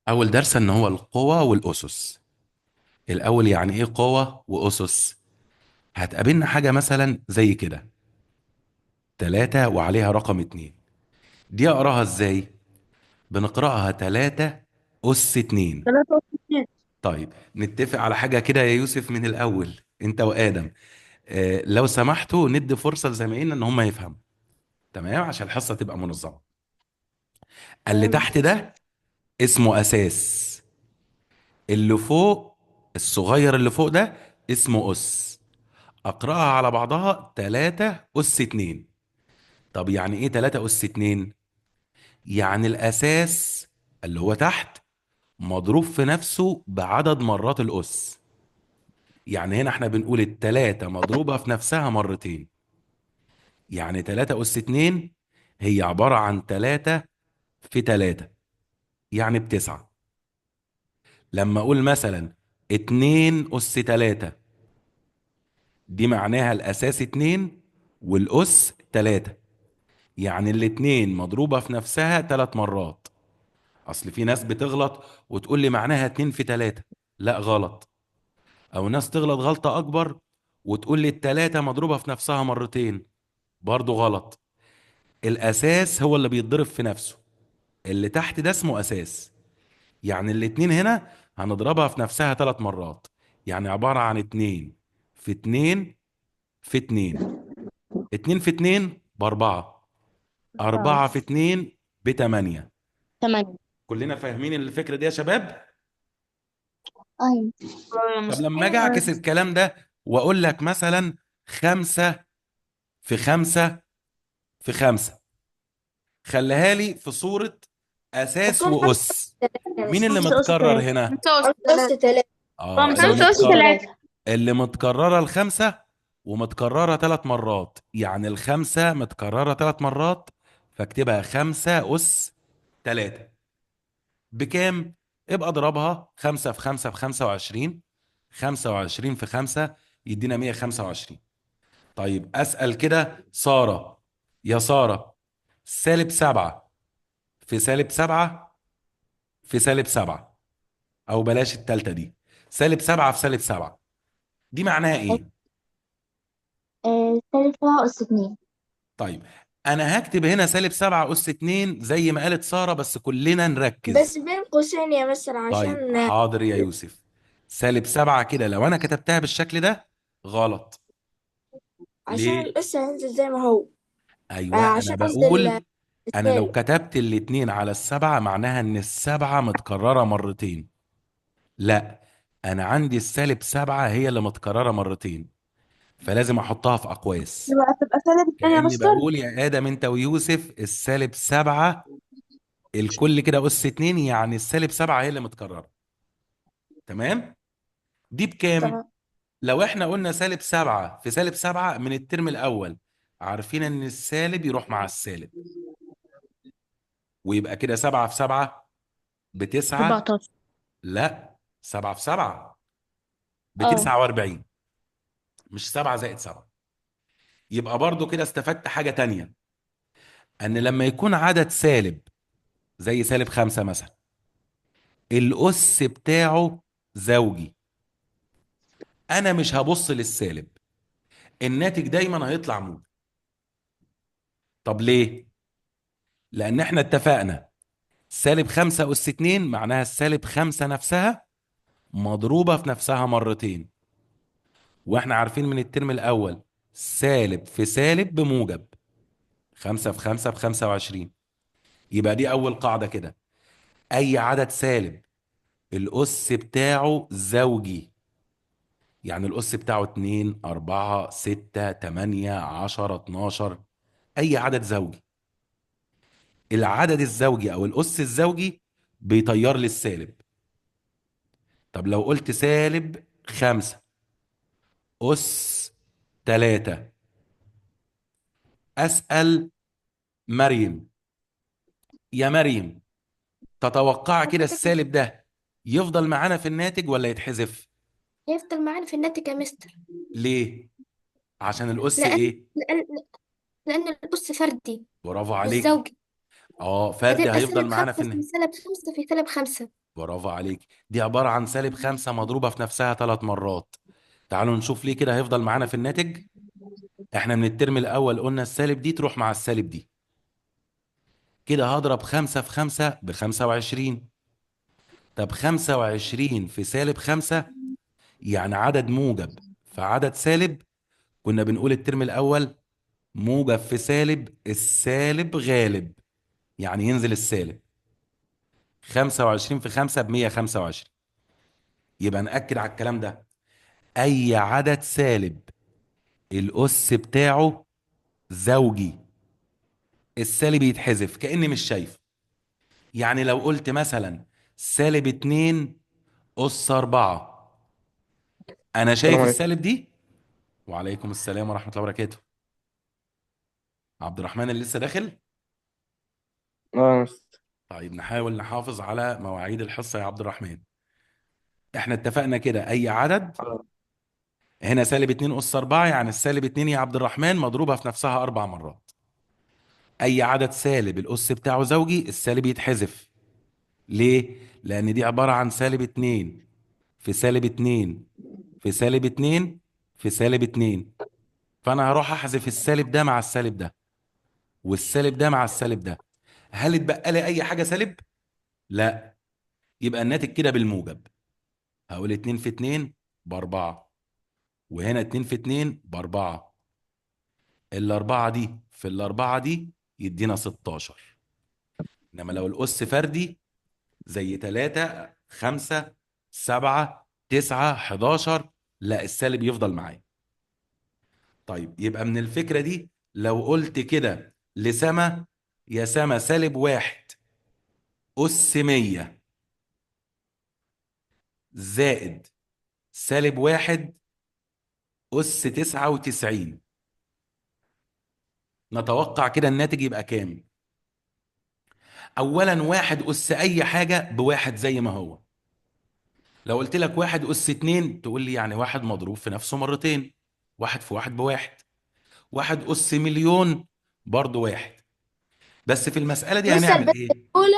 اول درس ان هو القوى والاسس. الاول يعني ايه قوة واسس؟ هتقابلنا حاجة مثلا زي كده، 3 وعليها رقم 2. دي اقراها ازاي؟ بنقراها 3 اس 2. 3 و2. طيب نتفق على حاجة كده يا يوسف من الاول، انت وادم. لو سمحتوا ندي فرصة لزمايلنا ان هم يفهموا، تمام؟ عشان الحصة تبقى منظمة. اللي تمام. تحت ده اسمه اساس، اللي فوق الصغير اللي فوق ده اسمه اس. اقراها على بعضها 3 اس 2. طب يعني ايه 3 اس 2؟ يعني الاساس اللي هو تحت مضروب في نفسه بعدد مرات الاس. يعني هنا احنا بنقول التلاتة مضروبة في نفسها مرتين. يعني 3 اس 2 هي عبارة عن 3 في 3، يعني بتسعة. لما اقول مثلا 2 اس 3، دي معناها الاساس 2 والاس 3، يعني الاتنين مضروبة في نفسها 3 مرات. اصل في ناس بتغلط وتقول لي معناها 2 في 3. لا، غلط. او ناس تغلط غلطة اكبر وتقول لي التلاتة مضروبة في نفسها مرتين، برضو غلط. الاساس هو اللي بيتضرب في نفسه، اللي تحت ده اسمه اساس. يعني الاتنين هنا هنضربها في نفسها 3 مرات، يعني عبارة عن 2 في 2 في 2. 2 في 2 ب4، 4 في 2 ب8. 8. كلنا فاهمين الفكرة دي يا شباب؟ ايوه. يا طب مستر. لما اجي ايوه. اعكس الكلام ده واقول لك مثلا 5 في 5 في 5، خليها لي في صورة اساس هتكون خمسة واس. ثلاثة، مين بس اللي خمسة أس متكرر ثلاثة. هنا؟ 5 أس 3. اه، اللي 5 أس 3. اللي متكررة الخمسة ومتكررة 3 مرات، يعني الخمسة متكررة 3 مرات، فاكتبها 5 أس 3. بكام؟ ابقى اضربها 5 في 5 ب25، 25 في 5 يدينا 125. طيب أسأل كده سارة، يا سارة، -7 في -7 في -7، أو بلاش التالتة دي، -7 في -7، دي معناها إيه؟ 3 أس 2. طيب أنا هكتب هنا -7 أس 2 زي ما قالت سارة، بس كلنا بس نركز. بين قوسين يا مستر طيب عشان حاضر يا يوسف. -7 كده لو أنا كتبتها بالشكل ده غلط. ليه؟ الأس هينزل زي ما هو. ايوه انا عشان قصدي بقول، انا لو السالب. كتبت الاتنين على السبعة معناها ان السبعة متكررة مرتين. لا، انا عندي -7 هي اللي متكررة مرتين، فلازم احطها في اقواس. يبقى تبقى -2 يا كأني مستر. بقول يا ادم انت ويوسف -7 الكل كده اس 2، يعني -7 هي اللي متكررة. تمام؟ دي بكام؟ تمام. لو احنا قلنا -7 في -7 من الترم الاول، عارفين ان السالب يروح مع السالب، ويبقى كده 7 في 7 ب9. 14. لا، 7 في 7 اه. ب49، مش 7 زائد 7. يبقى برضو كده استفدت حاجة تانية، ان لما يكون عدد سالب زي -5 مثلا، الأس بتاعه زوجي، انا مش هبص للسالب، الناتج دايما هيطلع موجب. طب ليه؟ لان احنا اتفقنا -5 أس 2 معناها -5 نفسها مضروبة في نفسها مرتين، واحنا عارفين من الترم الاول سالب في سالب بموجب، 5 في 5 ب25. يبقى دي أول قاعدة كده، أي عدد سالب الأس بتاعه زوجي، يعني الأس بتاعه 2 4 6 8 10 12، أي عدد زوجي. العدد الزوجي أو الأس الزوجي بيطير لي السالب. طب لو قلت -5 أس 3، أسأل مريم، يا مريم، تتوقع كده السالب ده يفضل معانا في الناتج ولا يتحذف؟ يفضل معانا في الناتج يا مستر. ليه؟ عشان الأس لأن إيه؟ لأن لأن الأس فردي برافو مش عليك. زوجي. اه، فردي هتبقى هيفضل سالب معانا في خمسة في النهاية. سالب 5 في سالب 5. برافو عليك، دي عبارة عن سالب 5 مضروبة في نفسها 3 مرات. تعالوا نشوف ليه كده هيفضل معانا في الناتج. احنا من الترم الأول قلنا السالب دي تروح مع السالب دي. كده هضرب 5 في 5 ب25. طب 25 في سالب 5 يعني عدد موجب في عدد سالب. كنا بنقول الترم الأول موجب في سالب السالب غالب، يعني ينزل السالب. 25 في 5 ب 125. يبقى نأكد على الكلام ده. أي عدد سالب الأس بتاعه زوجي، السالب يتحذف كأني مش شايف. يعني لو قلت مثلا سالب 2 أس 4، أنا السلام شايف عليكم. السالب دي. وعليكم السلام ورحمة الله وبركاته. عبد الرحمن اللي لسه داخل. اه يا مستر. طيب نحاول نحافظ على مواعيد الحصة يا عبد الرحمن. احنا اتفقنا كده أي عدد. آه. هنا سالب 2 أس 4 يعني السالب 2 يا عبد الرحمن مضروبة في نفسها 4 مرات. أي عدد سالب الأس بتاعه زوجي السالب يتحذف. ليه؟ لأن دي عبارة عن سالب 2 في سالب 2 في سالب 2 في سالب 2. فأنا هروح أحذف السالب ده مع السالب ده، والسالب ده مع السالب ده. هل اتبقى لي أي حاجة سالب؟ لا. يبقى الناتج كده بالموجب. هقول 2 في 2 ب4، وهنا 2 في 2 ب4. الأربعة دي في الأربعة دي يدينا 16. إنما لو الأس فردي زي 3 5 7 9 11، لا السالب يفضل معايا. طيب يبقى من الفكرة دي لو قلت كده لسما، يا سما سالب 1 أس 100 زائد سالب 1 أس 99، نتوقع كده الناتج يبقى كام؟ أولا 1 أس أي حاجة بواحد زي ما هو. لو قلت لك 1 أس 2 تقول لي يعني واحد مضروب في نفسه مرتين. واحد في واحد بواحد. 1 أس 1,000,000 برضه واحد. بس في المسألة دي مستر هنعمل بس إيه؟ الأولى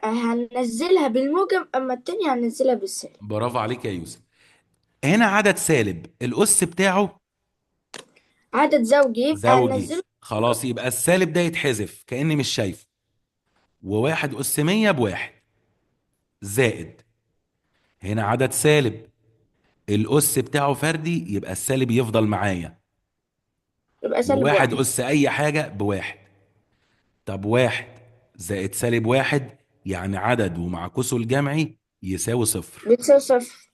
هننزلها بالموجب، أما التانية هننزلها بالسالب. برافو عليك يا يوسف. هنا عدد سالب الأس بتاعه عدد زوجي يبقى زوجي، هننزله. خلاص يبقى السالب ده يتحذف كأني مش شايفه. و1 أس 100 بواحد زائد. هنا عدد سالب الأس بتاعه فردي يبقى السالب يفضل معايا. يبقى سالب وواحد واحد. أس أي حاجة بواحد. طب واحد زائد سالب واحد يعني عدد ومعكوسه الجمعي يساوي صفر. بتساوي صفر.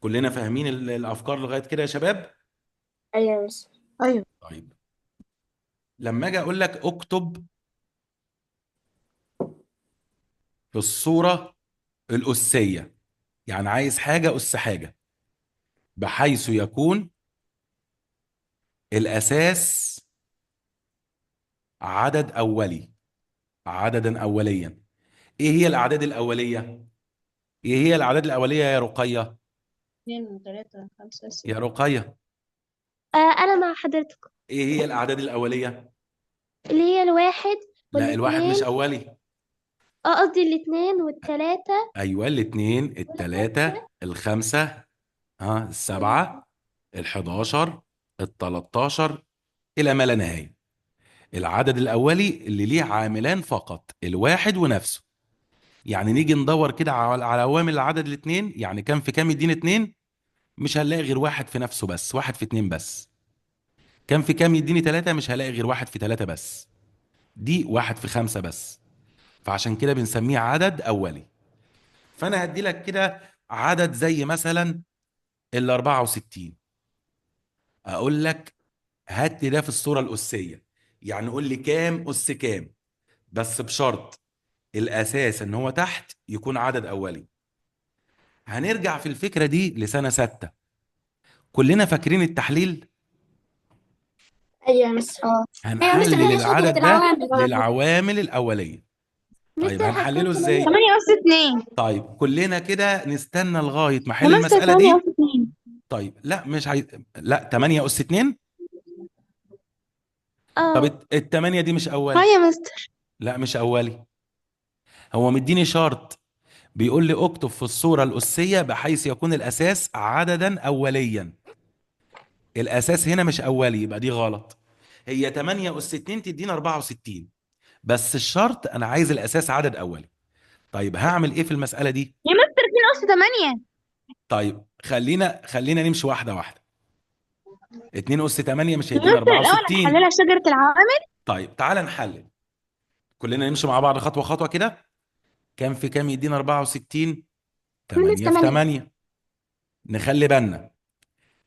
كلنا فاهمين الأفكار لغاية كده يا شباب؟ أيوة يا مستر. أيوة. طيب لما أجي أقول لك اكتب في الصورة الأسية، يعني عايز حاجة أس حاجة بحيث يكون الأساس عدد أولي، عددا أوليا. إيه هي الأعداد الأولية؟ إيه هي الأعداد الأولية يا رقية؟ 2 و3 5 6. يا رقية، أنا مع حضرتك. إيه هي الأعداد الأولية؟ اللي هي الواحد لا الواحد مش والاتنين. أولي. قصدي الاتنين والتلاتة أيوة الاتنين التلاتة والخمسة. الخمسة، ها وال- السبعة الحداشر التلاتاشر إلى ما لا نهاية. العدد الأولي اللي ليه عاملان فقط، الواحد ونفسه. يعني نيجي ندور كده على عوامل العدد الاتنين، يعني كام في كام يدينا اتنين. مش هنلاقي غير واحد في نفسه بس، واحد في اتنين بس. كام في كام يديني تلاتة، مش هلاقي غير واحد في تلاتة بس. دي واحد في خمسة بس. فعشان كده بنسميه عدد أولي. فأنا هدي لك كده عدد زي مثلا ال 64. أقول لك هات لي ده في الصورة الأسية، يعني قول لي كام أس كام، بس بشرط الأساس إن هو تحت يكون عدد أولي. هنرجع في الفكرة دي لسنة 6. كلنا فاكرين التحليل. أيوة يا مستر. أيوة يا مستر، هنحلل هي شبكة العدد ده العوامل. للعوامل الأولية. طيب مستر هتكون هنحلله ازاي؟ 8 أس 2. طيب كلنا كده نستنى لغاية ما يا احل مستر المسألة 8 أس دي. 2. طيب لا مش لا 8 أس 2. طب اه. التمانية دي مش اه أولي. يا مستر. لا مش أولي. هو مديني شرط بيقول لي اكتب في الصورة الأسية بحيث يكون الأساس عددا أوليا. الأساس هنا مش أولي، يبقى دي غلط. هي 8 أس 2 تدينا 64، بس الشرط أنا عايز الأساس عدد أولي. طيب هعمل إيه في المسألة دي؟ يا مستر 2 أس 8. طيب خلينا نمشي واحدة واحدة. 2 أس 8 مش هيدينا مستر الأول 64. هنحللها شجرة العوامل. طيب تعالى نحلل، كلنا نمشي مع بعض خطوة خطوة كده. كام في كام يدينا 64؟ 8 في 8. نخلي بالنا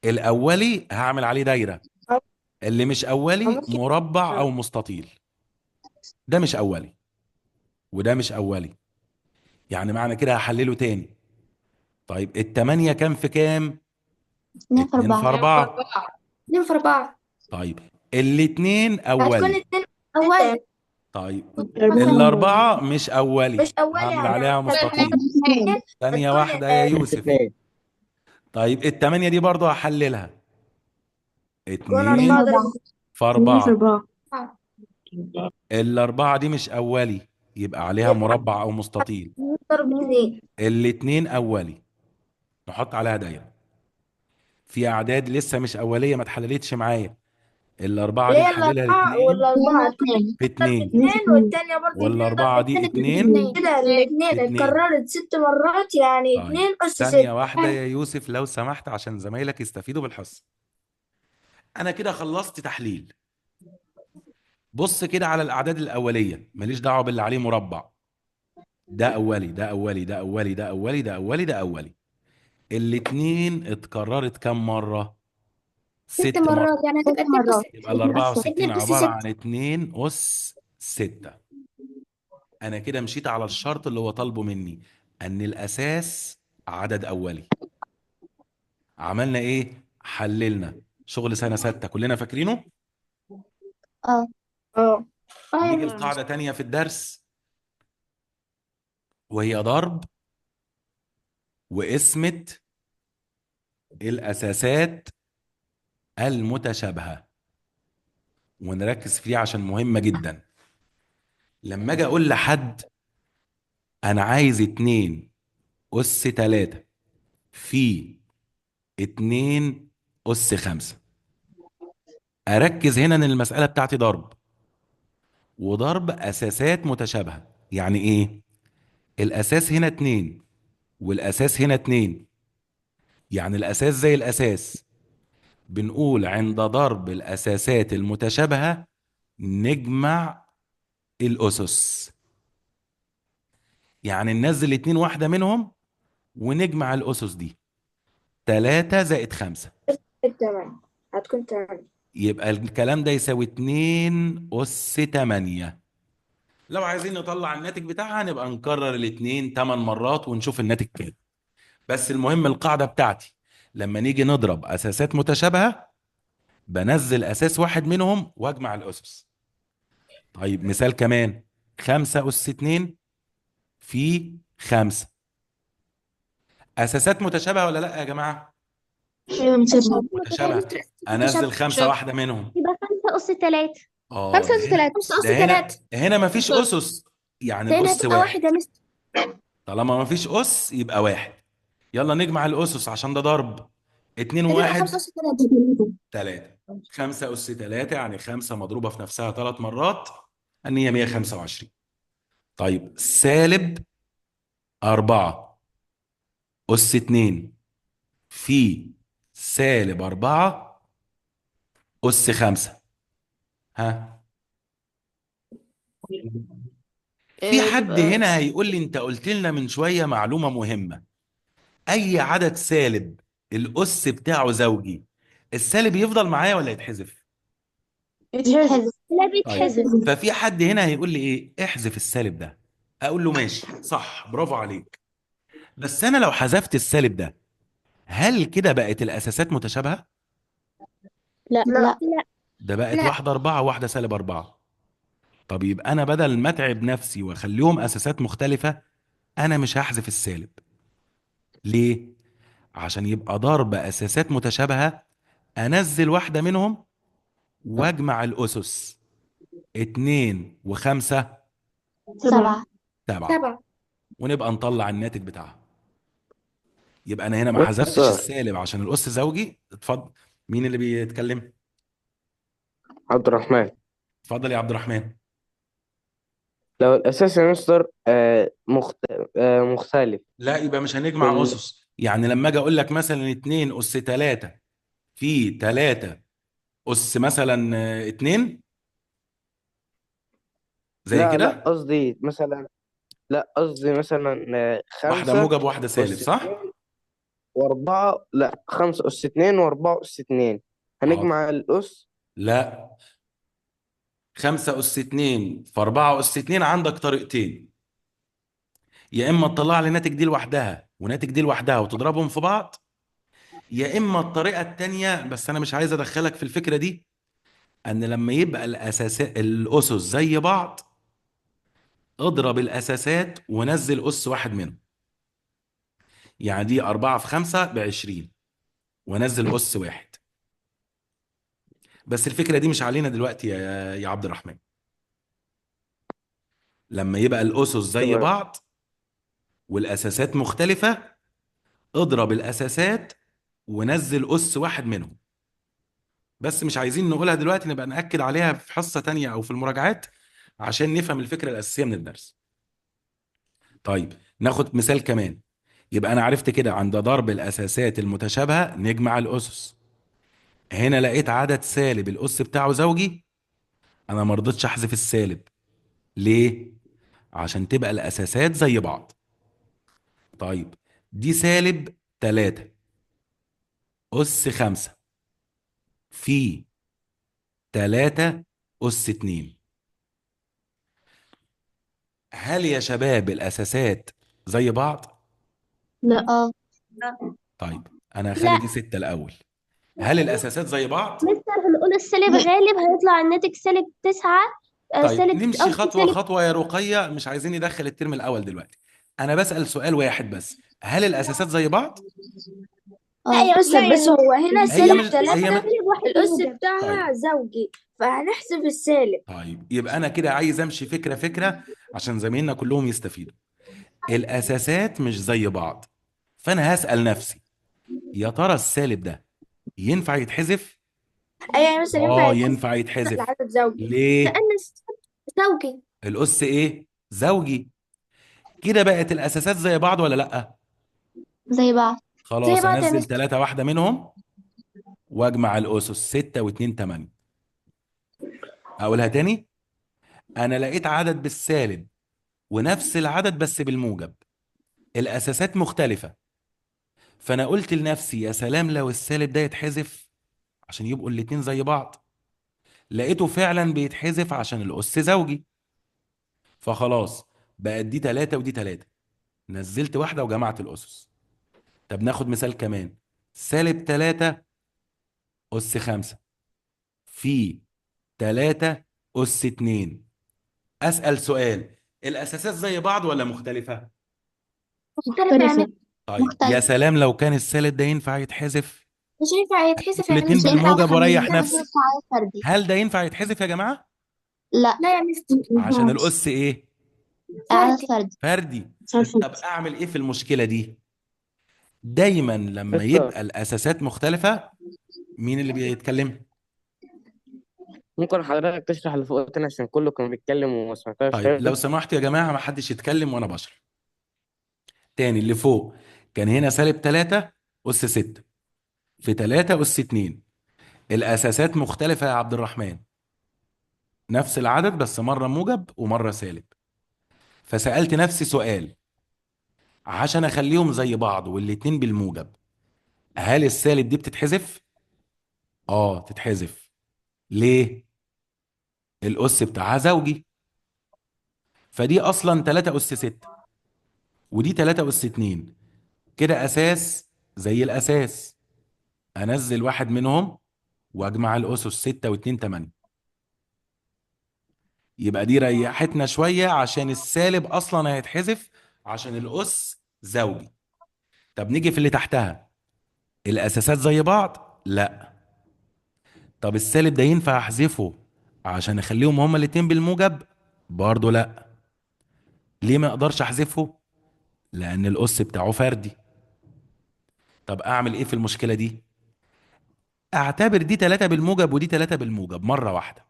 الأولي هعمل عليه دايرة، أو اللي مش أولي ممكن مربع أو مستطيل. ده مش أولي وده مش أولي، يعني معنى كده هحلله تاني. طيب التمانية كام في كام؟ 2 في 2 في 4. 4. 2 في 4 طيب الاتنين هتكون أولي. 2 أولي. طيب مثلا الأربعة مش أولي، مش أولي، هعمل عليها هتكون مستطيل. ثانية هتكون واحدة يا أس يوسف. 2. طيب التمانية دي برضه هحللها. هتكون 4 2 ضرب في 4. 4 الأربعة دي مش أولي، يبقى عليها يبقى مربع أو مستطيل. ضرب 2 الاتنين أولي، نحط عليها دايرة. في أعداد لسه مش أولية ما اتحللتش معايا. الأربعة اللي دي هي نحللها الأربعة اتنين والأربعة هتكون في ضرب اتنين، 2 والتانية برضه 2 والأربعة ضرب دي 2 اتنين كده في الاتنين اتنين. اتكررت 6 مرات، يعني طيب 2 أس ثانية 6. واحدة يا يوسف لو سمحت عشان زمايلك يستفيدوا بالحصة. أنا كده خلصت تحليل. بص كده على الأعداد الأولية، ماليش دعوة باللي عليه مربع. ده أولي ده أولي ده أولي ده أولي ده أولي ده أولي. الاتنين اتكررت كام مرة؟ 6 6 مرات. مرات، يعني هتبقى 2 أس يبقى ال 64 2 أس عبارة 6. عن 2 أس 6. أنا كده مشيت على الشرط اللي هو طالبه مني، أن الأساس عدد أولي. عملنا إيه؟ حللنا شغل سنة ستة كلنا فاكرينه. اه اه نيجي ايوه. لقاعدة تانية في الدرس، وهي ضرب وقسمة الأساسات المتشابهة، ونركز فيها عشان مهمة جدا. لما أجي أقول لحد أنا عايز 2 أس 3 في 2 أس 5، أركز هنا إن المسألة بتاعتي ضرب، وضرب أساسات متشابهة. يعني إيه؟ الأساس هنا 2 والأساس هنا 2، يعني الأساس زي الأساس. بنقول عند ضرب الأساسات المتشابهة نجمع الأسس، يعني ننزل 2 واحدة منهم ونجمع الأسس دي. 3 زائد 5، تمام، هتكون 8. يبقى الكلام ده يساوي 2 أس 8. لو عايزين نطلع الناتج بتاعها نبقى نكرر الاتنين 8 مرات ونشوف الناتج كام. بس المهم القاعدة بتاعتي لما نيجي نضرب أساسات متشابهة بنزل أساس واحد منهم واجمع الأسس. طيب مثال كمان، 5 أس 2 في 5. أساسات متشابهة ولا لأ يا جماعة؟ ايوه متشابهة. متشابهة. أنزل 5 واحدة منهم. يبقى 5 أس 3. اه ده هنا، 5 أس ده هنا 3 هنا مفيش أسس، يعني لأن الأس هتبقى واحد. واحد يا مستر. طالما مفيش أس يبقى واحد. يلا نجمع الأسس عشان ده ضرب. 2 هتبقى واحد 5 أس 3. 3. 5 أس 3 يعني 5 مضروبة في نفسها 3 مرات، أن هي 125. طيب سالب 4 أس 2 في سالب 4 أس 5. ها، في حد تبقى هنا هيقول لي أنت قلت لنا من شوية معلومة مهمة. أي عدد سالب الأس بتاعه زوجي، السالب يفضل معايا ولا يتحذف؟ يتحذف. لا طيب بيتحذف. ففي حد هنا هيقول لي ايه، احذف السالب ده. اقول له ماشي صح، برافو عليك. بس انا لو حذفت السالب ده هل كده بقت الاساسات متشابهة؟ لا. لا لا. ده بقت لا واحدة 4 وواحدة سالب 4. طب يبقى انا بدل ما اتعب نفسي واخليهم اساسات مختلفة انا مش هحذف السالب. ليه؟ عشان يبقى ضرب اساسات متشابهة انزل واحدة منهم واجمع الاسس. 2 و5 7 7. 7 ونبقى نطلع الناتج بتاعها. يبقى انا هنا ما بص حذفتش السالب عشان الاس زوجي. اتفضل. مين اللي بيتكلم؟ عبد الرحمن، اتفضل يا عبد الرحمن. لو الأساس يا مستر مختلف لا، يبقى مش في هنجمع اسس. يعني لما اجي اقول لك مثلا 2 اس 3 في 3 اس مثلا 2 زي لا لا، كده. قصدي مثلا، لا قصدي مثلا واحده خمسة موجب واحده سالب، أس صح؟ اتنين وأربعة، لا خمسة أس اتنين وأربعة أس اتنين، حاضر. هنجمع الأس. لا، 5 اس 2 في 4 اس 2 عندك طريقتين. يا اما تطلع لي ناتج دي لوحدها وناتج دي لوحدها وتضربهم في بعض، يا اما الطريقه التانيه بس انا مش عايز ادخلك في الفكره دي، ان لما يبقى الاسس زي بعض اضرب الاساسات ونزل اس واحد منهم. يعني دي 4 في 5 ب 20 ونزل اس واحد. بس الفكره دي مش علينا دلوقتي يا عبد الرحمن. لما يبقى الاسس زي تمام. بعض والاساسات مختلفه، اضرب الاساسات ونزل اس واحد منهم. بس مش عايزين نقولها دلوقتي، نبقى نأكد عليها في حصة تانية او في المراجعات عشان نفهم الفكرة الأساسية من الدرس. طيب، ناخد مثال كمان. يبقى انا عرفت كده عند ضرب الاساسات المتشابهة نجمع الاسس. هنا لقيت عدد سالب الاس بتاعه زوجي، انا ما رضيتش احذف السالب. ليه؟ عشان تبقى الاساسات زي بعض. طيب، دي سالب 3 اس 5 في 3 اس 2. هل يا شباب الاساسات زي بعض؟ لا. طيب، انا هخلي لا دي 6 الاول. هل الاساسات زي بعض؟ مستر، هنقول السالب غالب هيطلع الناتج سالب 9. طيب، سالب نمشي قصدي خطوة سالب. خطوة يا رقية، مش عايزين ندخل الترم الأول دلوقتي. أنا بسأل سؤال واحد بس، هل الأساسات زي بعض؟ لا يا مستر، لا بس هو هنا هي سالب مش هي 3، مش سالب واحد الأس موجب. بتاعها طيب. زوجي، فهنحسب السالب. طيب، يبقى أنا كده عايز أمشي فكرة فكرة عشان زمايلنا كلهم يستفيدوا. الأساسات مش زي بعض، فأنا هسأل نفسي يا ترى السالب ده ينفع يتحذف؟ أيوة يا مستر، ينفع يتحسب ينفع يتحذف. العدد زوجي. ليه؟ لأن زوجي. الأس إيه؟ زوجي. كده بقت الأساسات زي بعض ولا لأ؟ زي بعض. زي خلاص، بعض يا أنزل مستر. 3 واحدة منهم واجمع الاسس 6 و2 8. اقولها تاني. انا لقيت عدد بالسالب ونفس العدد بس بالموجب، الاساسات مختلفة، فانا قلت لنفسي يا سلام لو السالب ده يتحذف عشان يبقوا الاتنين زي بعض. لقيته فعلا بيتحذف عشان الاس زوجي، فخلاص بقت دي 3 ودي 3، نزلت واحدة وجمعت الاسس. طب ناخد مثال كمان. سالب 3 اس 5 في 3 اس 2. اسال سؤال، الاساسات زي بعض ولا مختلفه؟ مختلفة. طيب، يا مختلفة. سلام لو كان السالب ده ينفع يتحذف. مش هينفع يتحسب يا الاتنين مش مستر. هينفع بالموجب واريح يتحسب نفسي. تعادل فردي. هل ده ينفع يتحذف يا جماعه؟ لا. لا يا مستر، عشان مينفعش. الاس ايه؟ عدد فردي. فردي. فردي. عدد طب فردي. اعمل ايه في المشكله دي؟ دايما لما مستر، يبقى الاساسات مختلفه. مين اللي بيتكلم؟ ممكن حضرتك تشرح اللي فوق تاني عشان كله كان بيتكلم وما سمعتهاش طيب، لو حلو؟ سمحتوا يا جماعه ما حدش يتكلم وانا بشرح. تاني اللي فوق. كان هنا سالب 3 اس 6 في 3 اس 2. الاساسات مختلفه يا عبد الرحمن، نفس العدد بس مرة موجب ومرة سالب. فسألت نفسي سؤال عشان اخليهم زي بعض والاتنين بالموجب، هل السالب دي بتتحذف؟ تتحذف. ليه؟ الأس بتاعها زوجي. فدي أصلا 3 أس 6 ودي 3 أس 2. كده أساس زي الأساس، أنزل واحد منهم وأجمع الأسس 6 و2 8. يبقى دي ريحتنا شوية عشان السالب أصلا هيتحذف عشان الأس زوجي. طب نيجي في اللي تحتها. الاساسات زي بعض؟ لا. طب السالب ده ينفع احذفه عشان اخليهم هما الاتنين بالموجب؟ برضه لا. ليه ما اقدرش احذفه؟ لأن الأس بتاعه فردي. طب أعمل إيه في المشكلة دي؟ أعتبر دي 3 بالموجب ودي 3 بالموجب مرة واحدة،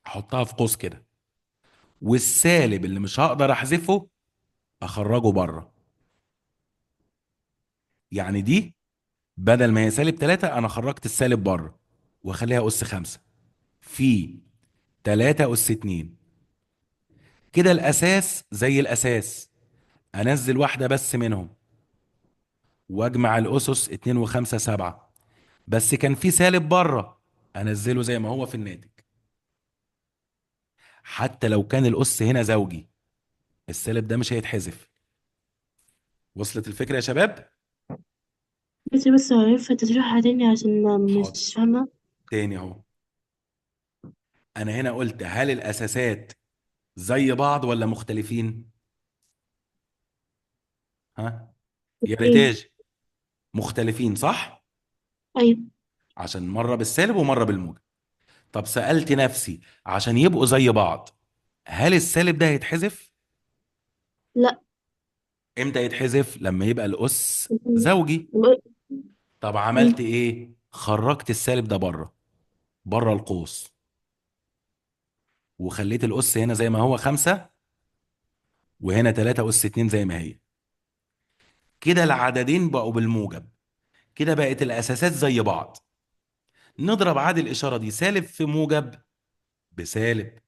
أحطها في قوس كده، والسالب اللي مش هقدر أحذفه أخرجه بره. يعني دي بدل ما هي سالب 3 أنا خرجت السالب بره وأخليها أس 5 في 3 أس 2. كده الأساس زي الأساس، أنزل واحدة بس منهم واجمع الاسس 2 و5 7، بس كان في سالب بره انزله زي ما هو في الناتج. حتى لو كان الاس هنا زوجي السالب ده مش هيتحذف. وصلت الفكره يا شباب؟ بس هو ينفع تشرحها تاني عشان حاضر. مش فاهمة؟ تاني اهو، انا هنا قلت هل الاساسات زي بعض ولا مختلفين؟ ها، يا ايه. ريتاج، مختلفين صح، أيوة. عشان مره بالسالب ومره بالموجب. طب سألت نفسي عشان يبقوا زي بعض هل السالب ده هيتحذف؟ لا. امتى يتحذف؟ لما يبقى الاس زوجي. طب عملت مم. ايه؟ خرجت السالب ده بره، بره القوس، وخليت الاس هنا زي ما هو 5 وهنا 3 اس 2 زي ما هي. كده العددين بقوا بالموجب، كده بقت الاساسات زي بعض. نضرب عادي الاشاره دي سالب في موجب بسالب،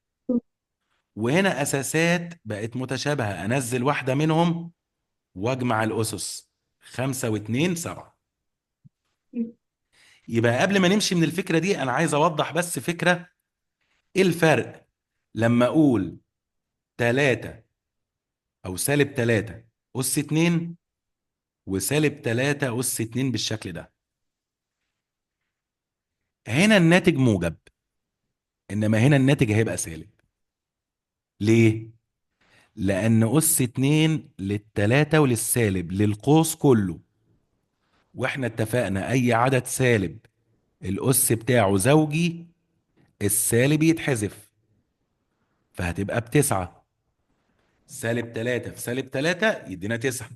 وهنا اساسات بقت متشابهه انزل واحده منهم واجمع الاسس 5 و2 7. يبقى قبل ما نمشي من الفكره دي انا عايز اوضح بس فكره. ايه الفرق لما اقول 3 او سالب 3 اس 2 وسالب 3 اس 2 بالشكل ده؟ هنا الناتج موجب، انما هنا الناتج هيبقى سالب. ليه؟ لان اس 2 للتلاتة وللسالب للقوس كله، واحنا اتفقنا اي عدد سالب الاس بتاعه زوجي السالب يتحذف، فهتبقى ب9. سالب 3 في سالب 3 يدينا 9.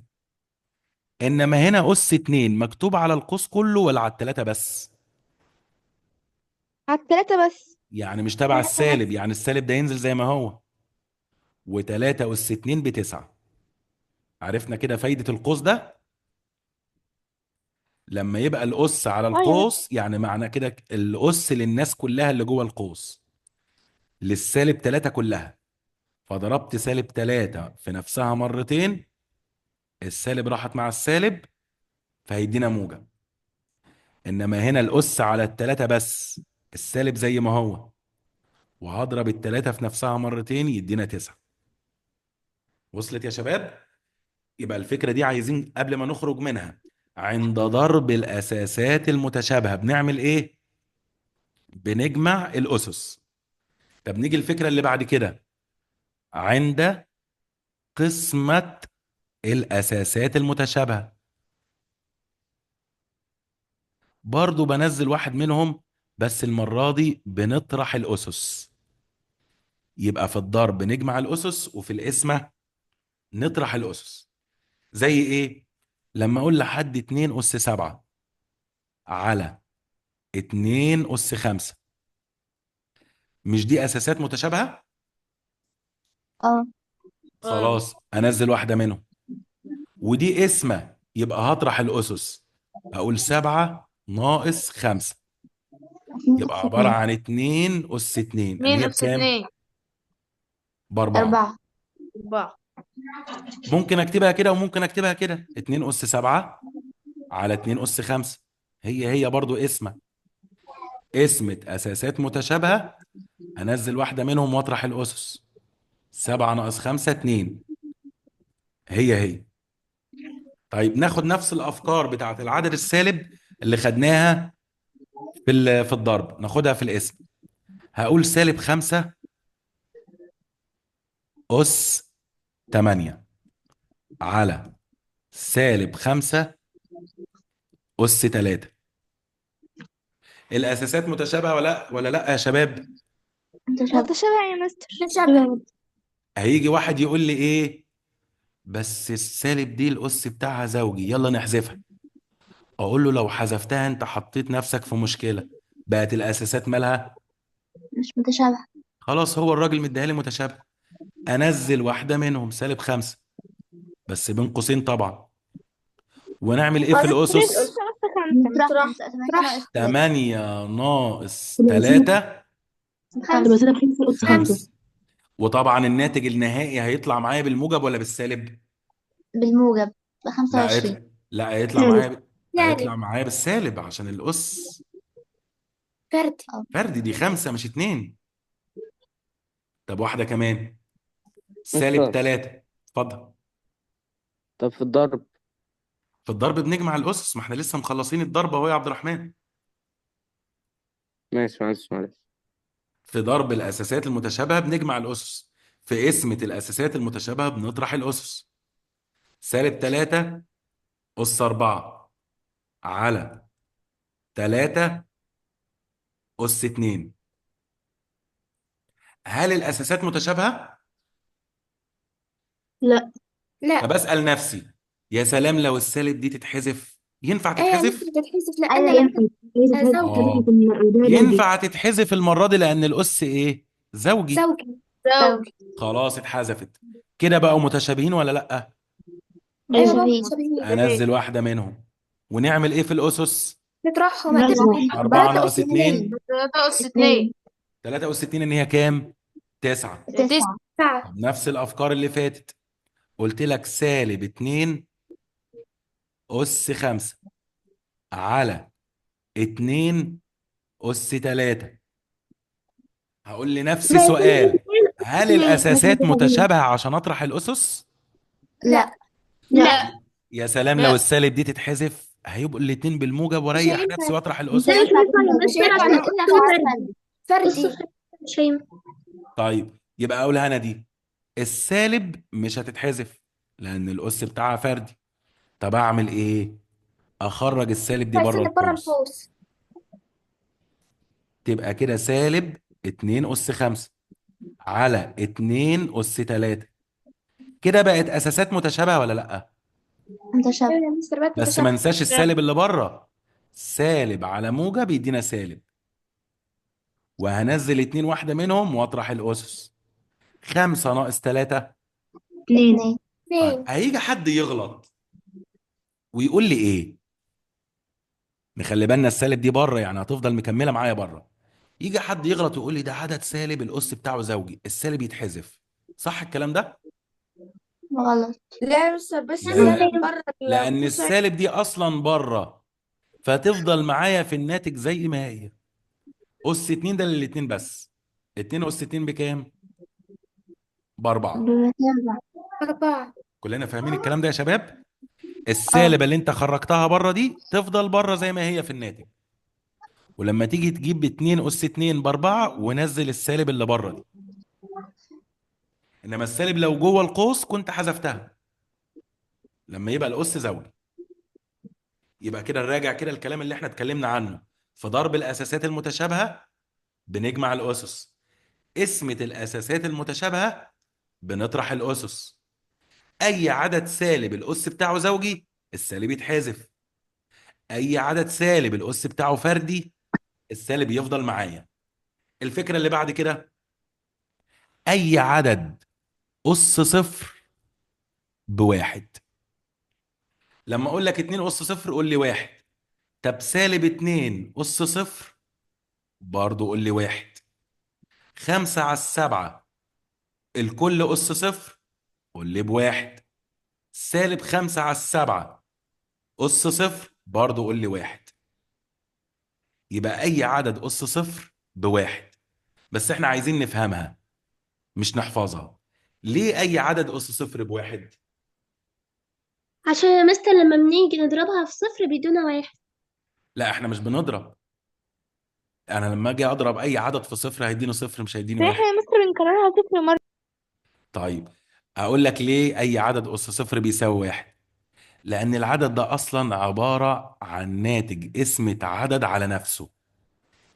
انما هنا اس 2 مكتوب على القوس كله ولا على التلاتة بس؟ على التلاتة بس. يعني مش تبع السالب، يعني السالب ده ينزل زي ما هو، و3 اس 2 ب9. عرفنا كده فايدة القوس ده؟ لما يبقى الأس على أيوة. القوس يعني معنى كده الأس للناس كلها اللي جوه القوس، للسالب 3 كلها، فضربت سالب 3 في نفسها مرتين، السالب راحت مع السالب فهيدينا موجب. إنما هنا الأس على التلاتة بس، السالب زي ما هو، وهضرب التلاتة في نفسها مرتين يدينا 9. وصلت يا شباب؟ يبقى الفكرة دي عايزين قبل ما نخرج منها، عند ضرب الأساسات المتشابهة بنعمل إيه؟ بنجمع الأسس. طب نيجي الفكرة اللي بعد كده، عند قسمة الأساسات المتشابهة برضو بنزل واحد منهم، بس المرة دي بنطرح الأسس. يبقى في الضرب نجمع الأسس وفي القسمة نطرح الأسس. زي إيه؟ لما أقول لحد 2 أس 7 على 2 أس 5، مش دي أساسات متشابهة؟ اه. خلاص أنزل واحدة منهم، ودي قسمة يبقى هطرح الأسس، أقول 7 ناقص 5 يبقى عبارة عن 2 أس 2 اللي اتنين هي أس بكام؟ اتنين ب4. 4. ممكن أكتبها كده وممكن أكتبها كده، 2 أس 7 على 2 أس 5، هي برضو قسمة أساسات متشابهة، أنزل واحدة منهم وأطرح الأسس، 7 ناقص 5 2، هي. طيب ناخد نفس الأفكار بتاعت العدد السالب اللي خدناها في الضرب ناخدها في الاسم. هقول -5 أس 8 على -5 أس 3. الأساسات متشابهة ولا لأ يا شباب؟ متشابه يا مستر. تشابه. هيجي واحد يقول لي إيه؟ بس السالب دي الأس بتاعها زوجي، يلا نحذفها. أقول له لو حذفتها أنت حطيت نفسك في مشكلة، بقت الأساسات مالها؟ مش متشابهة. خلاص، هو الراجل مديها لي متشابه. أنزل واحدة منهم -5، بس بين قوسين طبعا. ونعمل إيه في الأسس؟ نطرح طرح 8 ناقص 3. 8 ناقص تبقى سالب 3 تبقى خمسة. سالب 5 أس 5. 5. وطبعا الناتج النهائي هيطلع معايا بالموجب ولا بالسالب؟ بالموجب بخمسة لا وعشرين. لا، هيطلع سالب. معايا هيطلع سالب معايا بالسالب عشان الأس فردي. اه. فردي، دي 5 مش 2. طب واحدة كمان، مستر. -3. اتفضل. طب في الضرب. في الضرب بنجمع الأسس، ما احنا لسه مخلصين الضرب اهو يا عبد الرحمن. ماشي، معلش. في ضرب الأساسات المتشابهة بنجمع الأسس، في قسمة الأساسات المتشابهة بنطرح الأسس. -3 أس 4 على 3 أس 2. هل الأساسات متشابهة؟ لا. لا. فبسأل نفسي، يا سلام لو السالب دي تتحذف، ينفع ايه يعني تتحذف؟ تتحسب أيوة لان ينفع. هي تتحسب زوجي. اه، يكون قلبها زوجي. ينفع تتحذف المرة دي لأن الأس إيه؟ زوجي. زوجي. زوج. خلاص اتحذفت. كده بقوا متشابهين ولا لأ؟ ايوه بقى متشابهين. متشابهين. أنزل واحدة منهم. ونعمل إيه في الأسس؟ نطرحهم لا هتبقى صح. 4 3 ناقص أس 2. 2. 3 أس 2. 3 أس 2 إن هي كام؟ 9. 9. 9. طب نفس الأفكار اللي فاتت، قلت لك -2 أس 5 على 2 أس 3. هقول لي نفس بقى سؤال، هل 2 مش الأساسات متشابهين. متشابهة عشان أطرح الأسس؟ لا لا. يا سلام لو السالب دي تتحذف هيبقوا الاتنين بالموجب، مش واريح هينفع. نفسي واطرح مش الاسس. هينفع يا مش مستر هينفع عشان نقولها الأس فردي. أس فردي. مش هينفع. طيب يبقى اقولها انا دي، السالب مش هتتحذف لان الاس بتاعها فردي. طب اعمل ايه؟ اخرج السالب دي بره عايزين بره القوس، القوس. تبقى كده -2 أس 5 على 2 أس 3. كده بقت اساسات متشابهة ولا لا؟ متشابه. ايوه يا مستر بقت بس ما متشابهة. ننساش السالب اللي بره، سالب على موجب يدينا سالب. وهنزل 2 واحدة منهم واطرح الاسس. 5 ناقص 3. 2. 2. طيب 2. هيجي حد يغلط ويقول لي ايه؟ نخلي بالنا السالب دي بره، يعني هتفضل مكمله معايا بره. يجي حد يغلط ويقول لي ده عدد سالب الاس بتاعه زوجي، السالب يتحذف. صح الكلام ده؟ غلط. لا يا مستر بس لا، السالب بره لان القوس. السالب دي اصلا بره، فتفضل معايا في الناتج زي ما هي. اس 2 ده للاتنين بس. 2 اس 2 بكام؟ ب4. بمتابع. 4. كلنا فاهمين الكلام ده يا شباب؟ اه. السالب اللي انت خرجتها بره دي تفضل بره زي ما هي في الناتج. ولما تيجي تجيب 2 أس 2 ب4 ونزل السالب اللي بره دي. إنما السالب لو جوه القوس كنت حذفتها لما يبقى الأس زوجي. يبقى كده نراجع كده الكلام اللي احنا اتكلمنا عنه. في ضرب الأساسات المتشابهة بنجمع الأسس. قسمة الأساسات المتشابهة بنطرح الأسس. أي عدد سالب الأس بتاعه زوجي السالب يتحذف. أي عدد سالب الأس بتاعه فردي السالب يفضل معايا. الفكرة اللي بعد كده، أي عدد أس صفر بواحد. لما اقول لك 2 اس صفر قول لي واحد. طب -2 اس صفر برضه قول لي واحد. 5 على 7 الكل اس صفر قول لي بواحد. -5 على 7 اس صفر برضه قول لي واحد. يبقى اي عدد اس صفر بواحد. بس احنا عايزين نفهمها مش نحفظها. ليه اي عدد اس صفر بواحد؟ عشان يا مستر لما بنيجي نضربها في صفر بيدونا 1. لا احنا مش بنضرب. انا لما اجي اضرب اي عدد في صفر هيديني صفر مش هيديني احنا واحد. يا مستر بنكررها صفر مرة. طيب اقول لك ليه اي عدد اس صفر بيساوي واحد. لأن العدد ده أصلا عبارة عن ناتج اسمة عدد على نفسه.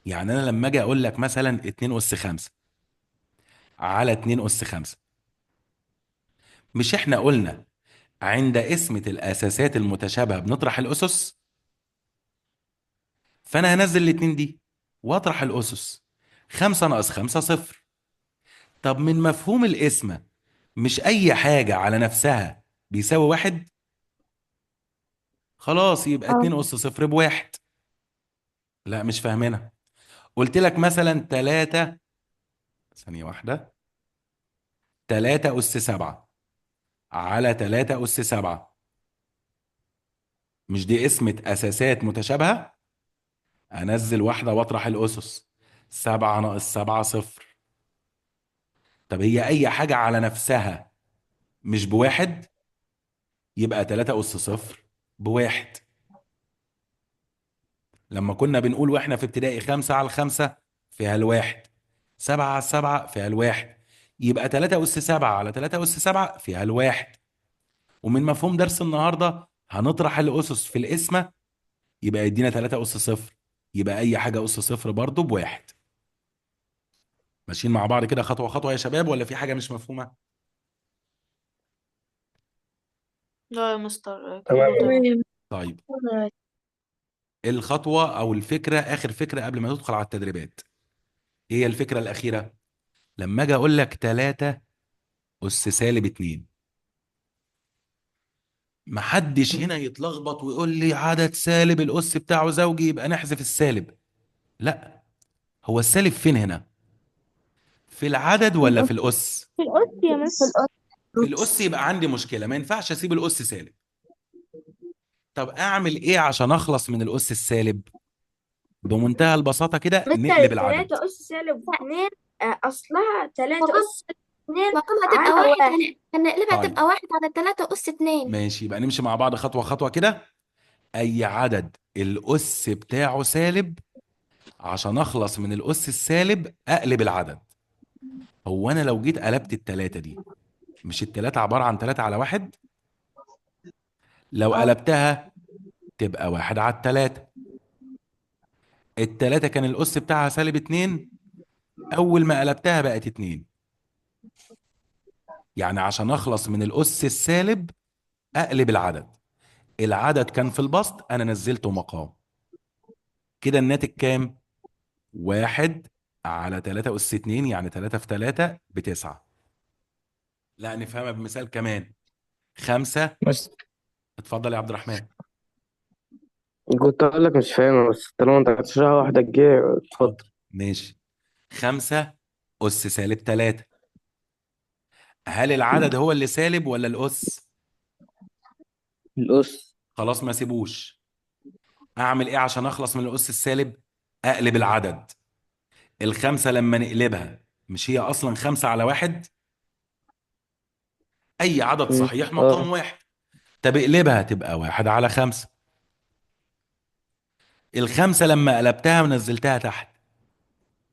يعني أنا لما أجي أقول لك مثلا 2 أس 5 على 2 أس 5، مش إحنا قلنا عند قسمة الأساسات المتشابهة بنطرح الأسس. فأنا هنزل الاتنين دي وأطرح الأسس. 5 - 5 صفر. طب من مفهوم القسمة، مش أي حاجة على نفسها بيساوي 1؟ خلاص يبقى 2 أس 0 ب1. لا مش فاهمينها. قلت لك مثلا 3، ثانية واحدة، 3 أس 7 على 3 أس 7. مش دي قسمة أساسات متشابهة؟ أنزل واحدة وأطرح الأسس. 7 - 7 صفر. طب هي أي حاجة على نفسها مش ب1، يبقى 3 أس 0 ب1. لما كنا بنقول واحنا في ابتدائي 5 على 5 فيها ال1، 7 على 7 فيها ال1، يبقى 3 أس 7 على 3 أس 7 فيها ال1. ومن مفهوم درس النهارده هنطرح الأسس في القسمة، يبقى يدينا 3 أس 0. يبقى أي حاجة أس 0 برضه ب1. ماشيين مع بعض كده خطوة خطوة يا شباب، ولا في حاجة مش مفهومة؟ لا يا مستر تمام. كله تمام. تمام. طيب، الخطوة أو الفكرة، آخر فكرة قبل ما ندخل على التدريبات، إيه هي الفكرة الأخيرة؟ لما أجي أقول لك 3 أس -2، محدش هنا يتلخبط ويقول لي عدد سالب الأس بتاعه زوجي يبقى نحذف السالب. لا، هو السالب فين هنا؟ في العدد ولا في الأس؟ في القط يا في مس. القط. في الأس. يبقى عندي مشكلة، ما ينفعش أسيب الأس سالب. طب أعمل إيه عشان أخلص من الأس السالب؟ بمنتهى البساطة كده مستر نقلب العدد. 3 أس -2 أصلها 3 مقامها أس 2 تبقى على واحد، 1. هنقلبها طيب تبقى 1 على 3 أس 2. ماشي، يبقى نمشي مع بعض خطوة خطوة كده. أي عدد الأس بتاعه سالب، عشان أخلص من الأس السالب أقلب العدد. هو أنا لو جيت قلبت التلاتة دي، مش التلاتة عبارة عن 3 على 1؟ لو قلبتها تبقى 1 على 3. التلاتة كان الأس بتاعها -2، أول ما قلبتها بقت 2. يعني عشان أخلص من الأس السالب أقلب العدد. العدد كان في البسط، أنا نزلته مقام. كده الناتج كام؟ 1 على 3 أس 2، يعني 3 في 3 ب9. لا نفهمها بمثال كمان. 5. بس اتفضل يا عبد الرحمن. كنت أقول لك مش فاهم، بس طالما أنت هتشرحها واحدة الجاية اتفضل. حاضر ماشي. 5 أس -3. هل العدد هو اللي سالب ولا الأس؟ الأس. خلاص ما سيبوش. أعمل إيه عشان أخلص من الأس السالب؟ أقلب العدد. ال5 لما نقلبها، مش هي أصلا 5 على 1؟ أي عدد صحيح مقام 1. طب اقلبها تبقى 1 على 5. ال5 لما قلبتها ونزلتها تحت،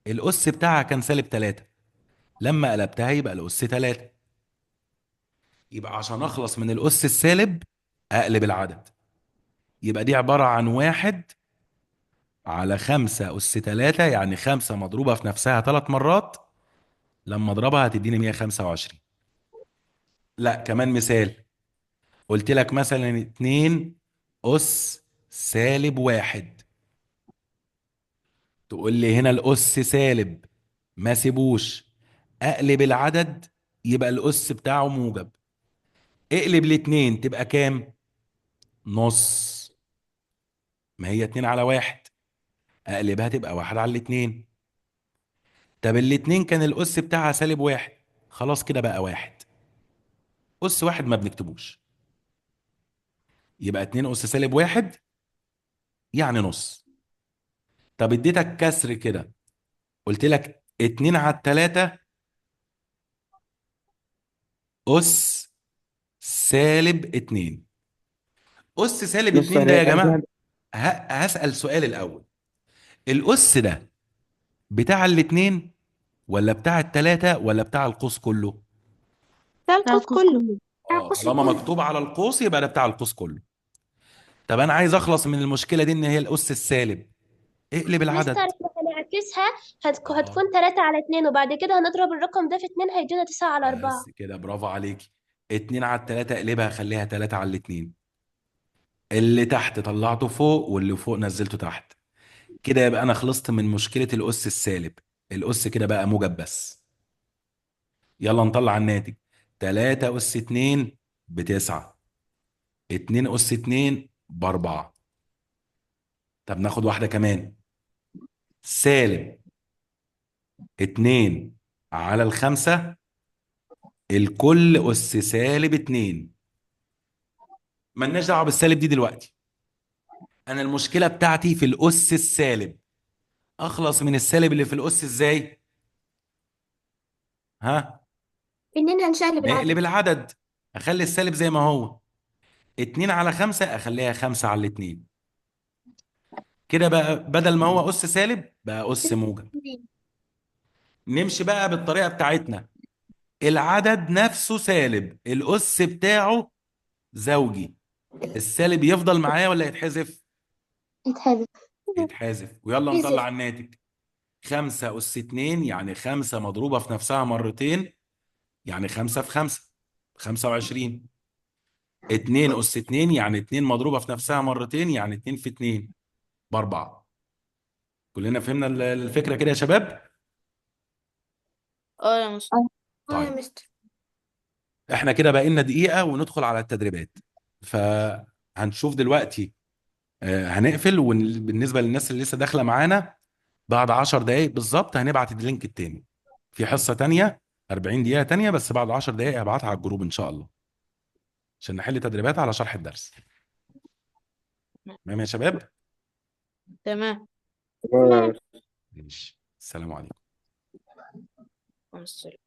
الأس بتاعها كان -3، لما قلبتها يبقى الأس 3. يبقى عشان أخلص من الأس السالب أقلب العدد. يبقى دي عبارة عن 1 على 5 أس 3، يعني 5 مضروبة في نفسها 3 مرات، لما أضربها هتديني 125. لا كمان مثال. قلت لك مثلا 2 أس -1، تقول لي هنا الأس سالب، ما سيبوش. أقلب العدد يبقى الأس بتاعه موجب. اقلب الاتنين تبقى كام؟ نص. ما هي 2 على 1، اقلبها تبقى 1 على 2. طب الاتنين كان الأس بتاعها -1، خلاص كده بقى 1. أس 1 ما بنكتبوش، يبقى 2 أس -1 يعني نص. طب اديتك كسر كده، قلت لك 2 على 3 أس -2. بص أس -2 ده يعني يا عايز جماعة، واحد. هسأل سؤال الأول. الأس ده بتاع الاتنين ولا بتاع التلاتة ولا بتاع القوس كله؟ ده القوس كله. اه، طالما مكتوب على القوس يبقى ده بتاع القوس كله. طب انا عايز اخلص من المشكله دي، ان هي الاس السالب. اقلب مستر العدد. احنا هنعكسها، اه هتكون 3 على 2، وبعد كده هنضرب الرقم ده في 2 هيدينا 9 على 4. بس كده، برافو عليكي. 2 على 3 اقلبها خليها 3 على 2. اللي تحت طلعته فوق واللي فوق نزلته تحت. كده يبقى انا خلصت من مشكلة الأس السالب. الأس كده بقى موجب بس. يلا نطلع الناتج. 3 أس 2 ب9. 2 أس 2 ب4. طب ناخد واحدة كمان. سالب 2 على الخمسة الكل أس سالب 2. ملناش دعوة بالسالب دي دلوقتي. أنا المشكلة بتاعتي في الأس السالب. أخلص من السالب اللي في الأس إزاي؟ ها؟ إننا نشقلب نقلب العدد. العدد. أخلي السالب زي ما هو. 2 على 5 أخليها 5 على 2. كده بقى بدل ما هو أس سالب بقى أس موجب. نمشي بقى بالطريقة بتاعتنا. العدد نفسه سالب، الأس بتاعه زوجي. السالب يفضل معايا ولا يتحذف؟ يتحذف. يتحذف. ويلا يحذف. نطلع الناتج. 5 أس 2 يعني 5 مضروبة في نفسها مرتين، يعني 5 في 5 25. 2 أس 2 يعني 2 مضروبة في نفسها مرتين، يعني 2 في 2 ب4. كلنا فهمنا الفكرة كده يا شباب؟ اه يا مستر. اه يا طيب مستر. احنا كده بقى لنا دقيقة وندخل على التدريبات. فهنشوف دلوقتي. هنقفل، وبالنسبة للناس اللي لسه داخلة معانا بعد 10 دقايق بالظبط هنبعت اللينك التاني. في حصة تانية 40 دقيقة تانية، بس بعد 10 دقايق هبعتها على الجروب إن شاء الله عشان نحل تدريبات على شرح الدرس. تمام يا شباب؟ تمام. تمام. ماشي، السلام عليكم. مع السلامة.